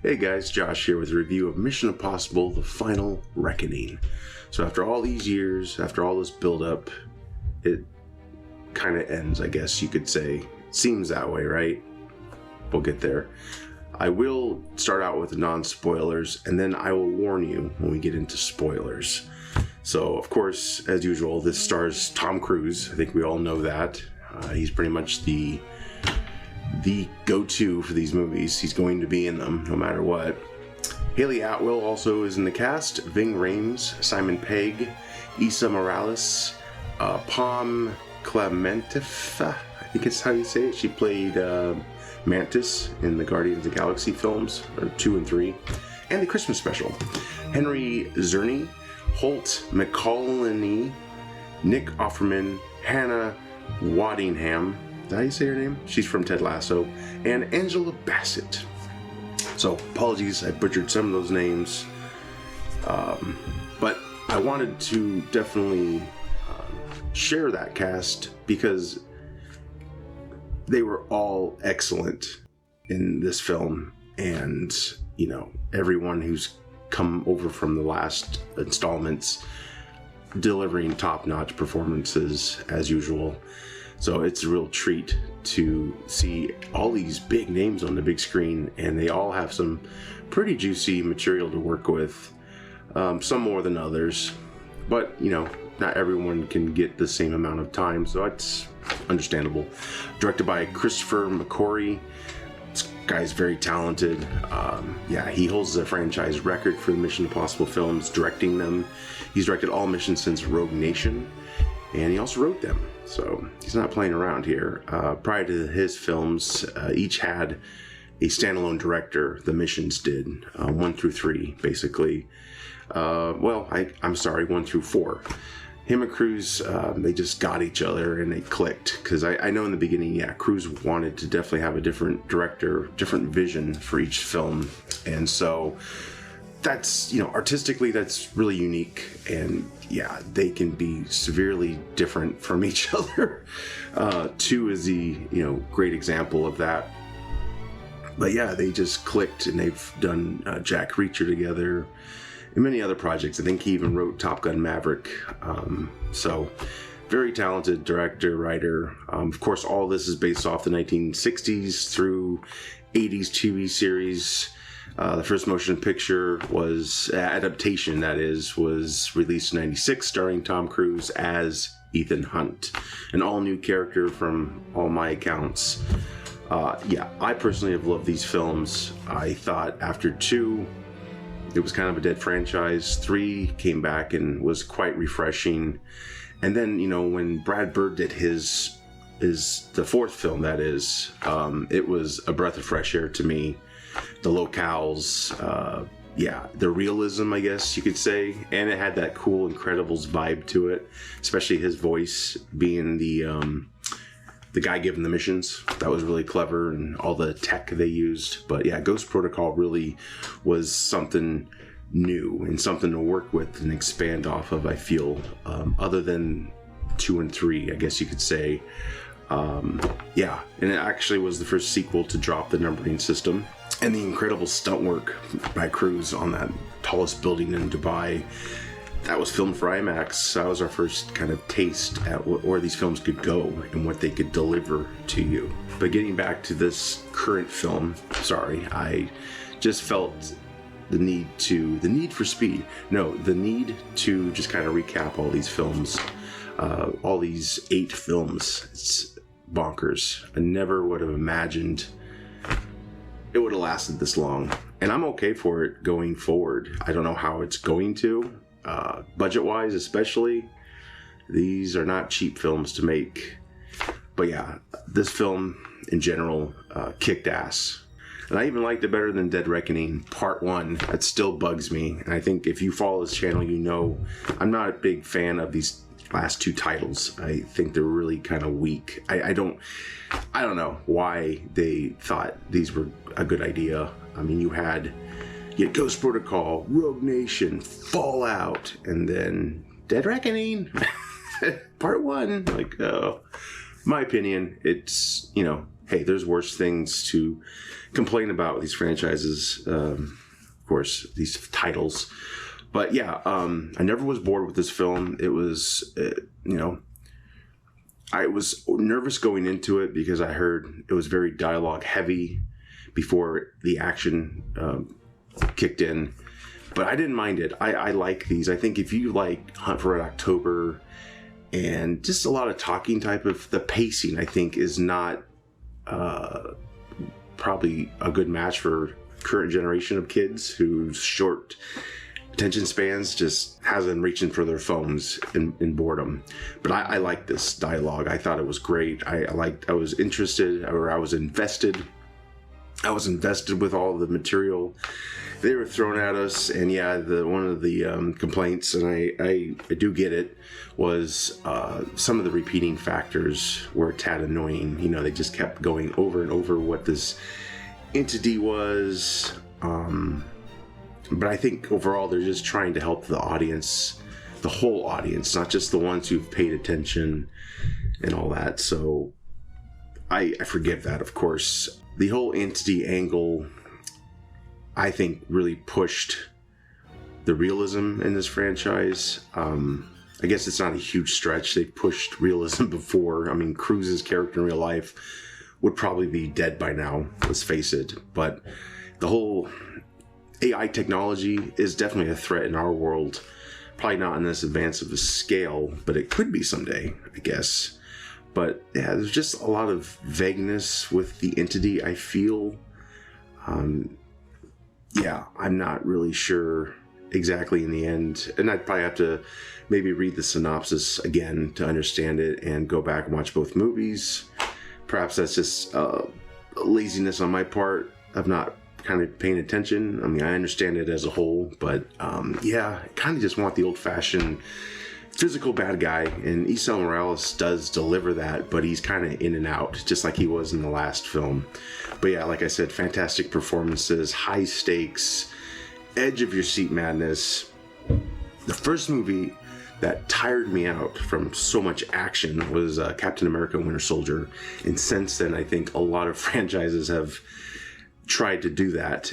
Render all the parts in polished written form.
Hey guys, Josh here with a review of Mission Impossible: The Final Reckoning. So after all these years, after all this build-up, it kind of ends, I guess you could say. Seems that way, right? We'll get there. I will start out with the non-spoilers, and then I will warn you when we get into spoilers. So, of course, as usual, this stars Tom Cruise. I think we all know that. He's pretty much the go-to for these movies. He's going to be in them no matter what. Hayley Atwell also is in the cast. Ving, Rhames, Simon Pegg, Esai Morales, Pom Klementieff, I think it's how you say it. She played Mantis in the Guardians of the Galaxy films, or 2 and 3, and the Christmas special. Henry Czerny, Holt McCallany, Nick Offerman, Hannah Waddingham, is that how you say her name? She's from Ted Lasso, and Angela Bassett. So apologies, I butchered some of those names, but I wanted to definitely share that cast because they were all excellent in this film, and you know, everyone who's come over from the last installments delivering top-notch performances as usual. So it's a real treat to see all these big names on the big screen, and they all have some pretty juicy material to work with, some more than others, but you know, not everyone can get the same amount of time, so it's understandable. Directed by Christopher McQuarrie. This guy's very talented. Yeah, he holds the franchise record for the Mission Impossible films, directing them. He's directed all missions since Rogue Nation, and he also wrote them, so he's not playing around here. Prior to his films, each had a standalone director. The missions did, 1 through 3, basically. I'm sorry, 1 through 4. Him and Cruise, they just got each other and they clicked, because I know in the beginning, yeah, Cruise wanted to definitely have a different director, different vision for each film, and so that's, you know, artistically that's really unique, and yeah, they can be severely different from each other. 2 is the, you know, great example of that. But yeah, they just clicked, and they've done Jack Reacher together and many other projects. I think he even wrote Top Gun Maverick. So very talented director, writer. Of course, all this is based off the 1960s through 80s TV series. The first motion picture was adaptation, that is, was released in 96, starring Tom Cruise as Ethan Hunt, an all-new character from all my accounts. Yeah, I personally have loved these films. I thought after 2, it was kind of a dead franchise. 3 came back and was quite refreshing. And then, you know, when Brad Bird did the 4th film, that is, it was a breath of fresh air to me. The locales, yeah, the realism, I guess you could say, and it had that cool Incredibles vibe to it, especially his voice being the guy giving the missions. That was really clever, and all the tech they used. But yeah, Ghost Protocol really was something new and something to work with and expand off of, I feel, other than 2 and 3, I guess you could say. Yeah, and it actually was the first sequel to drop the numbering system. And the incredible stunt work by Cruise on that tallest building in Dubai, that was filmed for IMAX. That was our first kind of taste at where these films could go and what they could deliver to you. But getting back to this current film, sorry, I just felt the need to just kind of recap all these films, all these 8 films. It's bonkers. I never would have imagined it would have lasted this long, and I'm okay for it going forward. I don't know how it's going to, budget-wise especially. These are not cheap films to make, but yeah, this film in general kicked ass, and I even liked it better than Dead Reckoning Part 1. That still bugs me, and I think if you follow this channel, you know I'm not a big fan of these last 2 titles. I think they're really kind of weak. I don't know why they thought these were a good idea. I mean, you had Ghost Protocol, Rogue Nation, Fallout, and then Dead Reckoning Part 1. Like, oh, my opinion, it's, hey, there's worse things to complain about with these franchises. Of course, these titles. But yeah, I never was bored with this film. It was, I was nervous going into it because I heard it was very dialogue heavy before the action kicked in. But I didn't mind it. I like these. I think if you like Hunt for Red October and just a lot of talking type of the pacing, I think is not probably a good match for current generation of kids whose short attention spans just has them reaching for their phones in boredom. But I like this dialogue. I thought it was great. I was interested, or I was invested. I was invested with all the material they were throwing at us. And yeah, one of the complaints, and I do get it, was some of the repeating factors were a tad annoying. They just kept going over and over what this entity was. But I think overall they're just trying to help the audience, the whole audience, not just the ones who've paid attention and all that. So I forgive that, of course. The whole entity angle, I think, really pushed the realism in this franchise. I guess it's not a huge stretch. They've pushed realism before. I mean, Cruise's character in real life would probably be dead by now, let's face it. But the whole AI technology is definitely a threat in our world. Probably not on this advanced of a scale, but it could be someday, I guess. But yeah, there's just a lot of vagueness with the entity, I feel. Yeah, I'm not really sure exactly in the end. And I'd probably have to maybe read the synopsis again to understand it and go back and watch both movies. Perhaps that's just laziness on my part of not kind of paying attention. I mean, I understand it as a whole, but yeah, I kind of just want the old-fashioned physical bad guy, and Esai Morales does deliver that, but he's kind of in and out, just like he was in the last film. But yeah, like I said, fantastic performances, high stakes, edge of your seat madness. The first movie that tired me out from so much action was Captain America Winter Soldier, and since then I think a lot of franchises have tried to do that,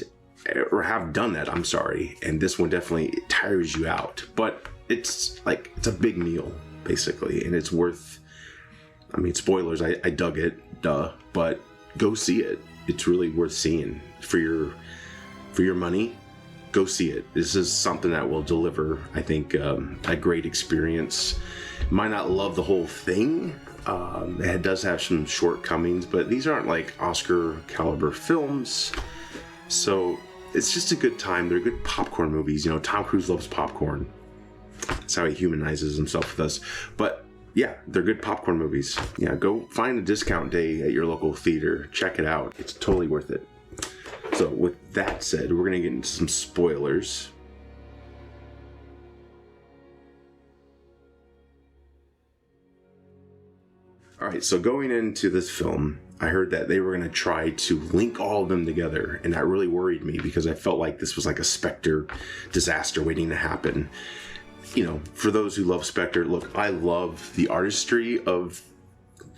or have done that, I'm sorry, and this one definitely tires you out. But it's a big meal basically, and it's worth, I mean, spoilers, I dug it, but go see it. It's really worth seeing for your money. Go see it. This is something that will deliver, I think, a great experience. Might not love the whole thing. It does have some shortcomings, but these aren't like Oscar caliber films, so it's just a good time. They're good popcorn movies. Tom Cruise loves popcorn. That's how he humanizes himself with us. But yeah, they're good popcorn movies. Yeah, go find a discount day at your local theater. Check it out. It's totally worth it. So with that said, we're going to get into some spoilers. Alright, so going into this film, I heard that they were going to try to link all of them together, and that really worried me because I felt like this was like a Spectre disaster waiting to happen. For those who love Spectre, look, I love the artistry of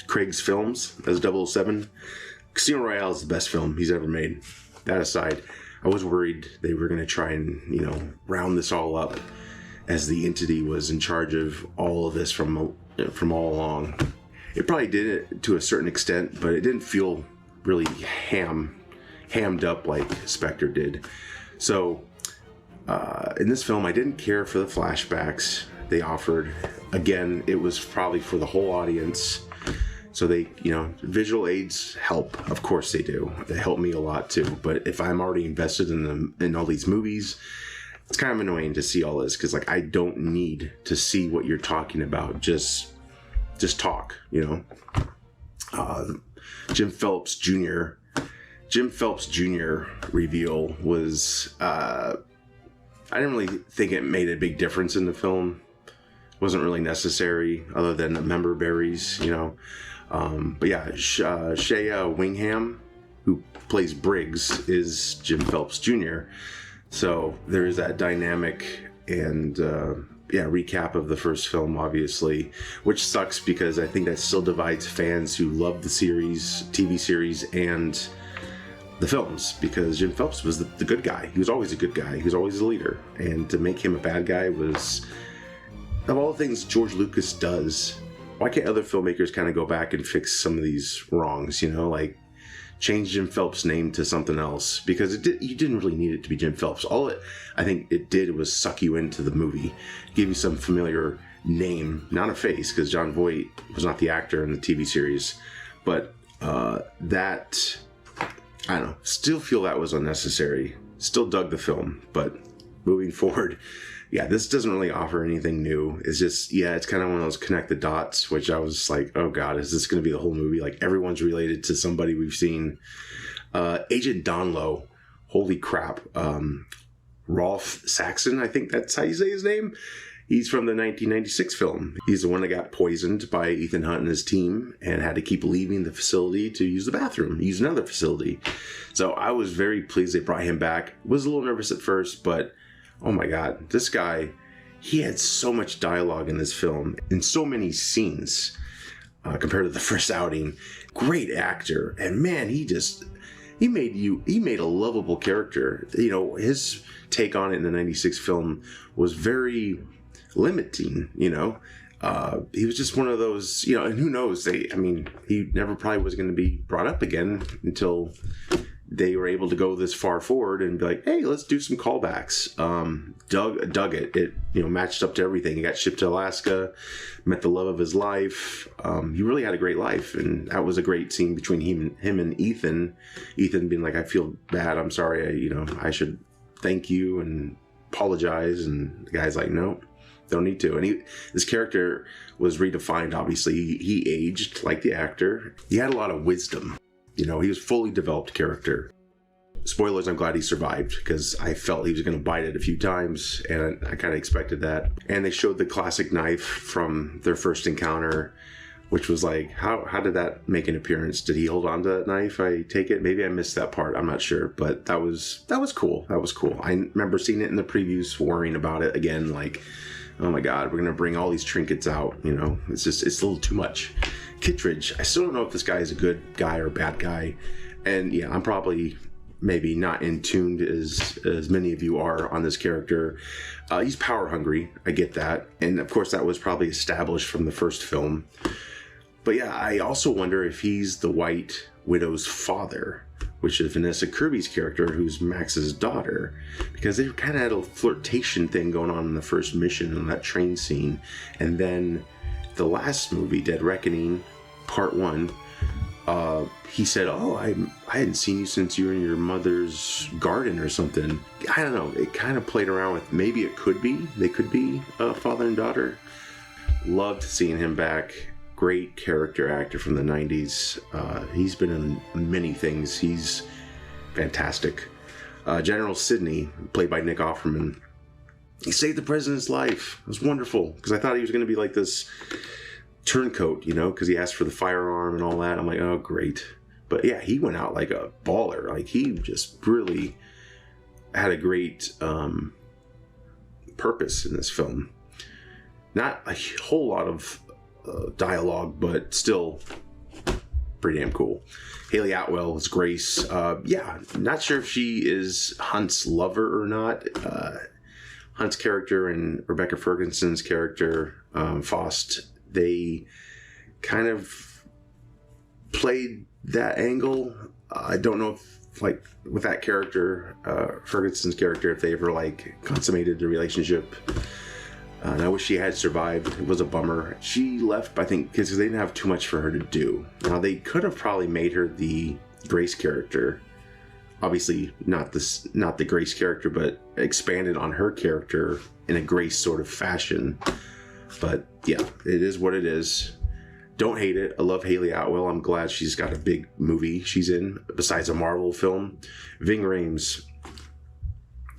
Craig's films as 007. Casino Royale is the best film he's ever made. That aside, I was worried they were going to try and, round this all up as the entity was in charge of all of this from all along. It probably did it to a certain extent, but it didn't feel really hammed up like Spectre did. So in this film, I didn't care for the flashbacks they offered. Again, it was probably for the whole audience. So they, visual aids help. Of course they do. They help me a lot too. But if I'm already invested in all these movies, it's kind of annoying to see all this because I don't need to see what you're talking about. Just talk, Jim Phelps Jr. reveal was, I didn't really think it made a big difference in the film. It wasn't really necessary other than the member berries, But yeah, Shea Wingham, who plays Briggs, is Jim Phelps Jr. So there is that dynamic, and recap of the first film, obviously, which sucks because I think that still divides fans who love the series, TV series, and the films, because Jim Phelps was the good guy. He was always a good guy. He was always a leader. And to make him a bad guy was, of all the things George Lucas does, why can't other filmmakers kind of go back and fix some of these wrongs, like change Jim Phelps' name to something else? Because you didn't really need it to be Jim Phelps. I think it did was suck you into the movie, give you some familiar name, not a face, because Jon Voight was not the actor in the TV series. But that, I don't know, still feel that was unnecessary. Still dug the film, but moving forward, this doesn't really offer anything new. It's just, it's kind of one of those connect the dots, which I was like, oh God, is this going to be the whole movie? Like everyone's related to somebody we've seen. Agent Donlow, holy crap. Rolf Saxon, I think that's how you say his name. He's from the 1996 film. He's the one that got poisoned by Ethan Hunt and his team and had to keep leaving the facility to use the bathroom, use another facility. So I was very pleased they brought him back. Was a little nervous at first, but oh my God, this guy, he had so much dialogue in this film and so many scenes compared to the first outing. Great actor. And man, he made a lovable character. His take on it in the 96 film was very limiting, he was just one of those, and who knows, he never probably was going to be brought up again until they were able to go this far forward and be like, hey, let's do some callbacks. Dug it. It, matched up to everything. He got shipped to Alaska, met the love of his life. He really had a great life. And that was a great scene between him and Ethan. Ethan being like, I feel bad. I'm sorry. I should thank you and apologize. And the guy's like, no, don't need to. And his character was redefined. Obviously, he aged like the actor. He had a lot of wisdom. He was a fully developed character. Spoilers, I'm glad he survived because I felt he was going to bite it a few times, and I kind of expected that. And they showed the classic knife from their first encounter, which was like, how did that make an appearance? Did he hold on to that knife? I take it. Maybe I missed that part. I'm not sure, but that was cool. That was cool. I remember seeing it in the previews, worrying about it again, like, oh my God, we're going to bring all these trinkets out. It's a little too much. Kittredge, I still don't know if this guy is a good guy or a bad guy. And I'm probably maybe not in tuned as many of you are on this character. He's power hungry. I get that. And of course that was probably established from the first film. But I also wonder if he's the White Widow's father, which is Vanessa Kirby's character, who's Max's daughter, because they kind of had a flirtation thing going on in the first mission in that train scene. And then the last movie, Dead Reckoning, Part 1, he said, oh, I hadn't seen you since you were in your mother's garden or something. I don't know. It kind of played around with, maybe they could be father and daughter. Loved seeing him back. Great character actor from the 90s. He's been in many things. He's fantastic. General Sidney, played by Nick Offerman. He saved the president's life. It was wonderful because I thought he was going to be like this turncoat, because he asked for the firearm and all that. I'm like, oh, great. But he went out like a baller. Like he just really had a great purpose in this film. Not a whole lot of dialogue, but still pretty damn cool. Hayley Atwell is Grace. Not sure if she is Hunt's lover or not. Hunt's character and Rebecca Ferguson's character, Faust, they kind of played that angle. I don't know if, like, with that character, Ferguson's character, if they ever, like, consummated the relationship. And I wish she had survived. It was a bummer. She left, I think, because they didn't have too much for her to do. Now, they could have probably made her the Grace character. Obviously, not the Grace character, but expanded on her character in a Grace sort of fashion. But yeah, it is what it is. Don't hate it. I love Hayley Atwell. I'm glad she's got a big movie she's in, besides a Marvel film. Ving Rhames.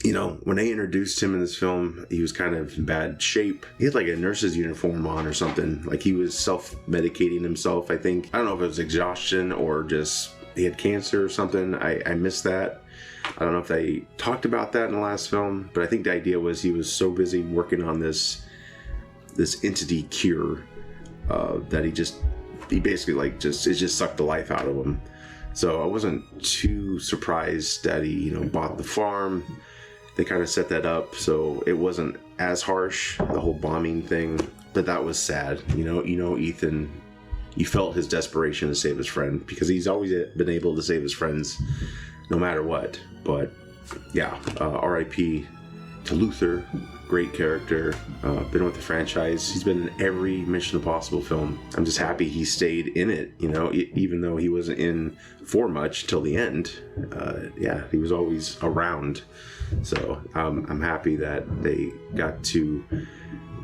When they introduced him in this film, he was kind of in bad shape. He had like a nurse's uniform on or something. Like he was self-medicating himself, I think. I don't know if it was exhaustion or just he had cancer or something. I missed that. I don't know if they talked about that in the last film, but I think the idea was he was so busy working on this this entity cure that he basically like it just sucked the life out of him. So I wasn't too surprised that he, bought the farm. They kind of set that up so it wasn't as harsh, the whole bombing thing. But that was sad. Ethan, you felt his desperation to save his friend, because he's always been able to save his friends no matter what. But yeah, R.I.P. to Luther. Great character. Been with the franchise. He's been in every Mission Impossible film. I'm just happy he stayed in it, even though he wasn't in for much till the end. Yeah, he was always around. So I'm happy that they got to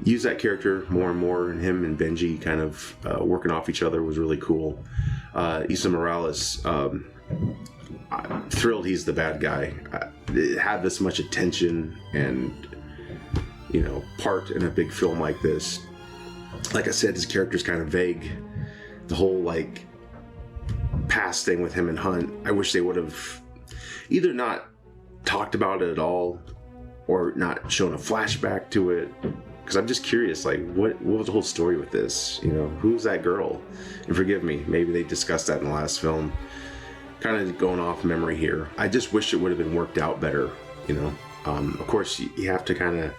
use that character more and more, and him and Benji kind of working off each other was really cool. Issa Morales, I'm thrilled he's the bad guy. It had this much attention and part in a big film like this. Like I said, his character's kind of vague. The whole like past thing with him and Hunt, I wish they would have either not talked about it at all or not shown a flashback to it, because I'm just curious, like what was the whole story with this? Who's that girl? And forgive me, maybe they discussed that in the last film. Kind of going off memory here. I just wish it would have been worked out better. Of course you have to kind of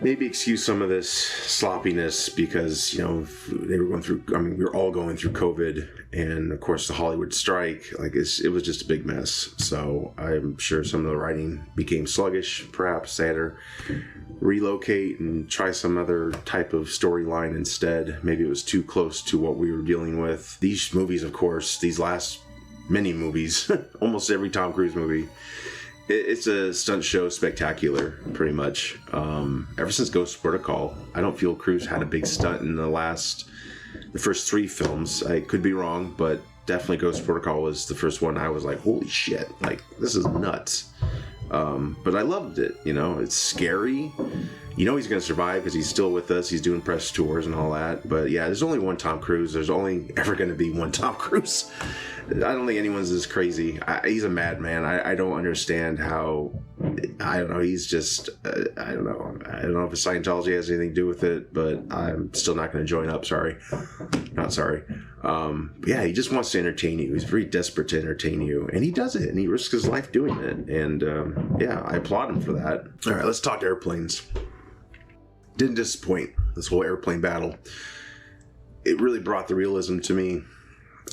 maybe excuse some of this sloppiness, because they were going through, we were all going through COVID, and of course the Hollywood strike, like it was just a big mess. So I'm sure some of the writing became sluggish. Perhaps they had to relocate and try some other type of storyline instead. Maybe it was too close to what we were dealing with. These movies, of course, these last many movies, almost every Tom Cruise movie, it's a stunt show spectacular, pretty much. Ever since Ghost Protocol, I don't feel Cruise had a big stunt in the first three films. I could be wrong, but definitely Ghost Protocol was the first one I was like, holy shit, like this is nuts. But I loved it. It's scary. He's going to survive because he's still with us. He's doing press tours and all that. But yeah, there's only one Tom Cruise. There's only ever going to be one Tom Cruise. I don't think anyone's as crazy. He's a madman. I don't understand how. I don't know. He's just. I don't know. I don't know if Scientology has anything to do with it, but I'm still not going to join up. Sorry. Not sorry. Yeah, he just wants to entertain you. He's very desperate to entertain you, and he does it, and he risks his life doing it. And yeah, I applaud him for that. All right, let's talk airplanes. Didn't disappoint, this whole airplane battle. It really brought the realism to me.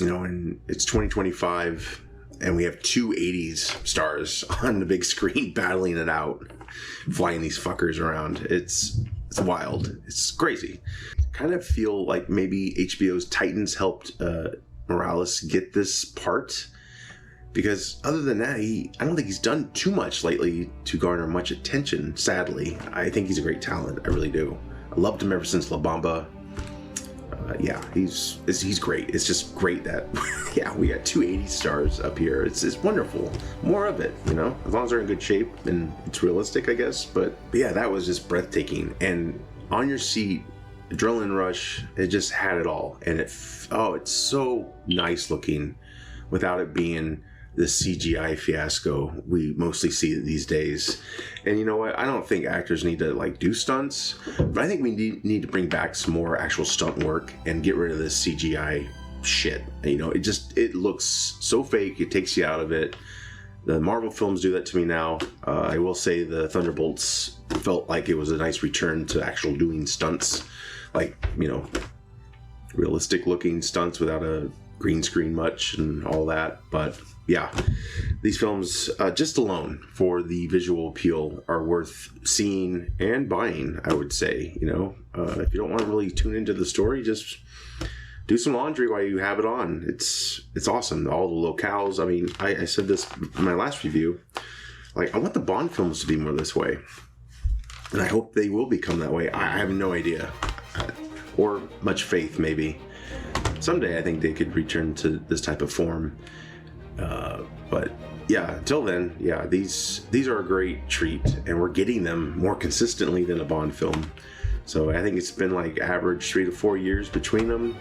And it's 2025, and we have two 80s stars on the big screen battling it out, flying these fuckers around. It's wild. It's crazy. Kind of feel like maybe HBO's Titans helped Morales get this part, because other than that, I don't think he's done too much lately to garner much attention, sadly. I think he's a great talent. I really do. I loved him ever since La Bamba. Yeah, he's great. It's just great that, yeah, we got two 80s stars up here. It's wonderful. More of it, as long as they're in good shape and it's realistic, I guess. But yeah, that was just breathtaking. And on your seat, adrenaline rush, it just had it all. And it's so nice looking without it being the CGI fiasco we mostly see these days. And you know what? I don't think actors need to do stunts, but I think we need to bring back some more actual stunt work and get rid of this CGI shit. It looks so fake. It takes you out of it. The Marvel films do that to me now. I will say the Thunderbolts felt like it was a nice return to actual doing stunts, realistic looking stunts without a green screen much and all that. But yeah, these films, just alone for the visual appeal, are worth seeing and buying, I would say. If you don't want to really tune into the story, just do some laundry while you have it on. It's awesome. All the locales. I said this in my last review. I want the Bond films to be more this way. And I hope they will become that way. I have no idea. Or much faith, maybe. Someday I think they could return to this type of form. But yeah, until then, yeah, these are a great treat, and we're getting them more consistently than a Bond film. So I think it's been average 3 to 4 years between them,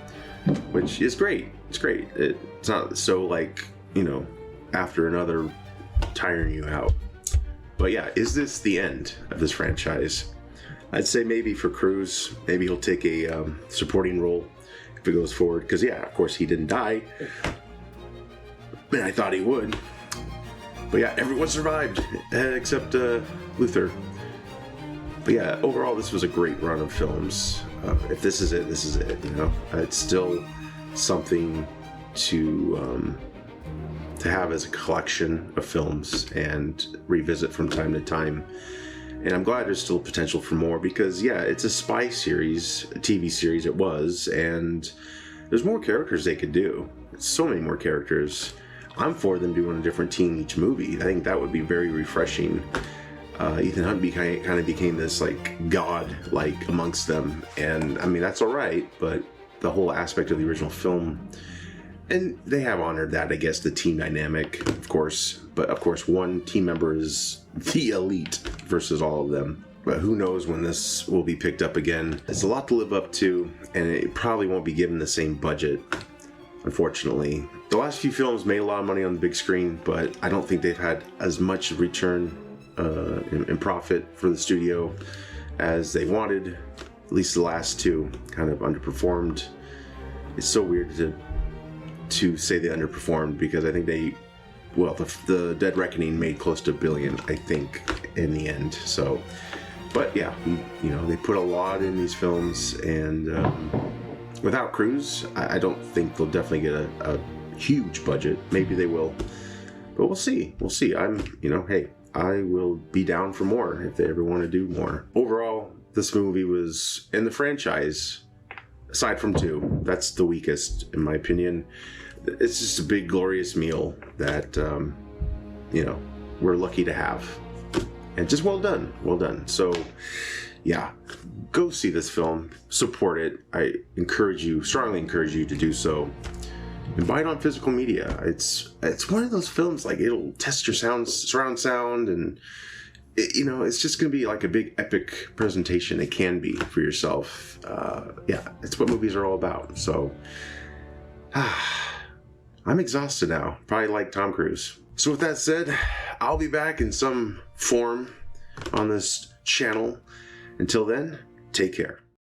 which is great. It's great. It's not so after another tiring you out. But yeah, is this the end of this franchise? I'd say maybe for Cruise, maybe he'll take a supporting role if it goes forward. Because, yeah, of course, he didn't die. And I thought he would. But, yeah, everyone survived except Luther. But, yeah, overall, this was a great run of films. If this is it, this is it, you know? It's still something to have as a collection of films and revisit from time to time. And I'm glad there's still potential for more because, yeah, it's a spy series, a TV series it was, and there's more characters they could do. So many more characters. I'm for them doing a different team each movie. I think that would be very refreshing. Ethan Hunt kind of became this, like, god-like amongst them. And, I mean, that's all right, but the whole aspect of the original film... And they have honored that, I guess, the team dynamic, of course. But, of course, one team member is the elite versus all of them. But who knows when this will be picked up again. It's a lot to live up to, and it probably won't be given the same budget, unfortunately. The last few films made a lot of money on the big screen, but I don't think they've had as much return in profit for the studio as they wanted. At least the last two kind of underperformed. It's so weird to say they underperformed because I think the Dead Reckoning made close to $1 billion, I think, in the end. So, but yeah, you know, they put a lot in these films, and without Cruise, I don't think they'll definitely get a huge budget. Maybe they will, but we'll see. We'll see. Hey, I will be down for more if they ever want to do more. Overall, this movie was, in the franchise, aside from 2, that's the weakest, in my opinion. It's just a big, glorious meal that, we're lucky to have. And just well done. Well done. So, yeah, go see this film. Support it. I strongly encourage you to do so. And buy it on physical media. It's one of those films, like, it'll test your surround sound, and it's just going to be like a big epic presentation. It can be for yourself. It's what movies are all about. So, I'm exhausted now. Probably like Tom Cruise. So with that said, I'll be back in some form on this channel. Until then, take care.